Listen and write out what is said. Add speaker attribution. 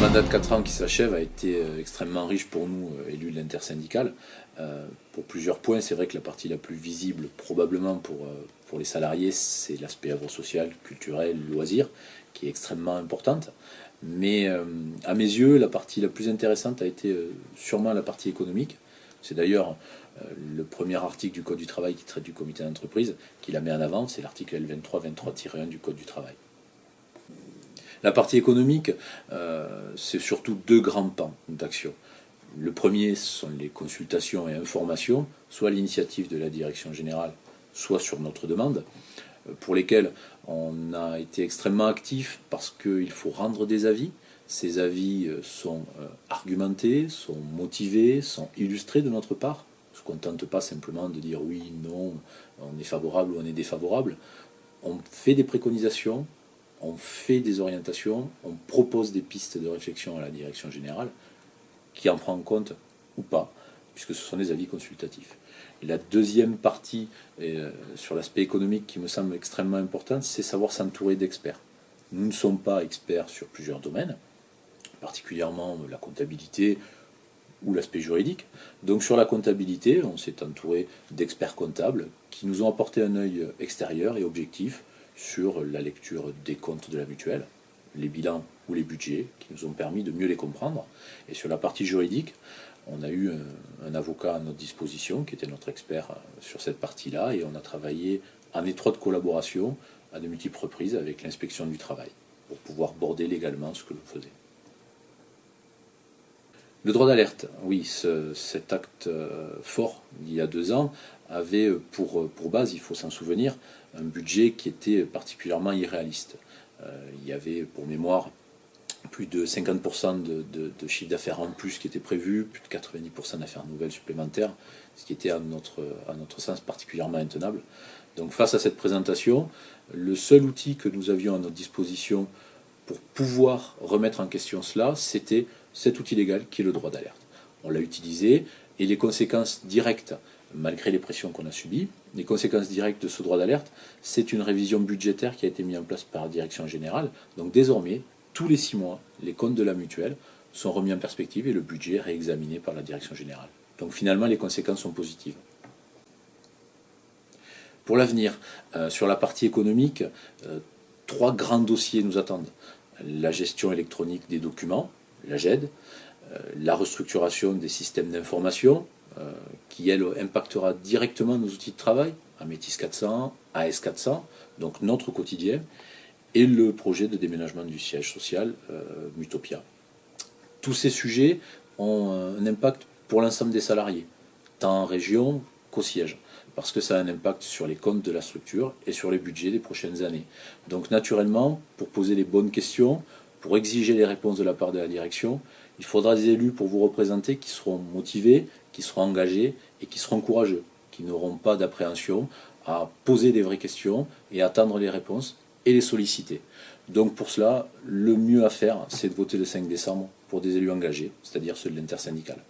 Speaker 1: mandat de 4 ans qui s'achève a été extrêmement riche pour nous, élus de l'intersyndicale. Pour plusieurs points, c'est vrai que la partie la plus visible, probablement pour les salariés, c'est l'aspect œuvre sociale, culturel, loisir, qui est extrêmement importante. Mais à mes yeux, la partie la plus intéressante a été sûrement la partie économique. C'est d'ailleurs le premier article du Code du travail qui traite du comité d'entreprise qui la met en avant, c'est l'article L23-23-1 du Code du travail. La partie économique, c'est surtout deux grands pans d'action. Le premier sont les consultations et informations, soit à l'initiative de la direction générale, soit sur notre demande, pour lesquels on a été extrêmement actif parce qu'il faut rendre des avis. Ces avis sont argumentés, sont motivés, sont illustrés de notre part. On ne se contente pas simplement de dire oui, non, on est favorable ou on est défavorable. On fait des préconisations, on fait des orientations, on propose des pistes de réflexion à la direction générale qui en prend en compte ou pas, puisque ce sont des avis consultatifs. Et la deuxième partie sur l'aspect économique qui me semble extrêmement importante, c'est savoir s'entourer d'experts. Nous ne sommes pas experts sur plusieurs domaines, particulièrement la comptabilité ou l'aspect juridique. Donc sur la comptabilité, on s'est entouré d'experts comptables qui nous ont apporté un œil extérieur et objectif sur la lecture des comptes de la mutuelle, les bilans ou les budgets, qui nous ont permis de mieux les comprendre. Et sur la partie juridique, on a eu un avocat à notre disposition, qui était notre expert sur cette partie-là, et on a travaillé en étroite collaboration à de multiples reprises avec l'inspection du travail, pour pouvoir border légalement ce que l'on faisait. Le droit d'alerte, oui, cet acte fort d'il y a 2 ans avait pour base, il faut s'en souvenir, un budget qui était particulièrement irréaliste. Il y avait, pour mémoire, plus de 50% de chiffre d'affaires en plus qui était prévu, plus de 90% d'affaires nouvelles supplémentaires, ce qui était à notre sens particulièrement intenable. Donc face à cette présentation, le seul outil que nous avions à notre disposition pour pouvoir remettre en question cela, c'était cet outil légal qui est le droit d'alerte. On l'a utilisé et les conséquences directes, malgré les pressions qu'on a subies, les conséquences directes de ce droit d'alerte, c'est une révision budgétaire qui a été mise en place par la direction générale. Donc désormais, tous les 6 mois, les comptes de la mutuelle sont remis en perspective et le budget est réexaminé par la direction générale. Donc finalement, les conséquences sont positives. Pour l'avenir, sur la partie économique, 3 grands dossiers nous attendent. La gestion électronique des documents, la GED, la restructuration des systèmes d'information, qui elle impactera directement nos outils de travail, Amétis 400, AS 400, donc notre quotidien, et le projet de déménagement du siège social, Mutopia. Tous ces sujets ont un impact pour l'ensemble des salariés, tant en région qu'au siège, parce que ça a un impact sur les comptes de la structure et sur les budgets des prochaines années. Donc naturellement, pour poser les bonnes questions, pour exiger les réponses de la part de la direction, il faudra des élus pour vous représenter qui seront motivés, qui seront engagés et qui seront courageux, qui n'auront pas d'appréhension à poser des vraies questions et attendre les réponses et les solliciter. Donc pour cela, le mieux à faire, c'est de voter le 5 décembre pour des élus engagés, c'est-à-dire ceux de l'intersyndicale.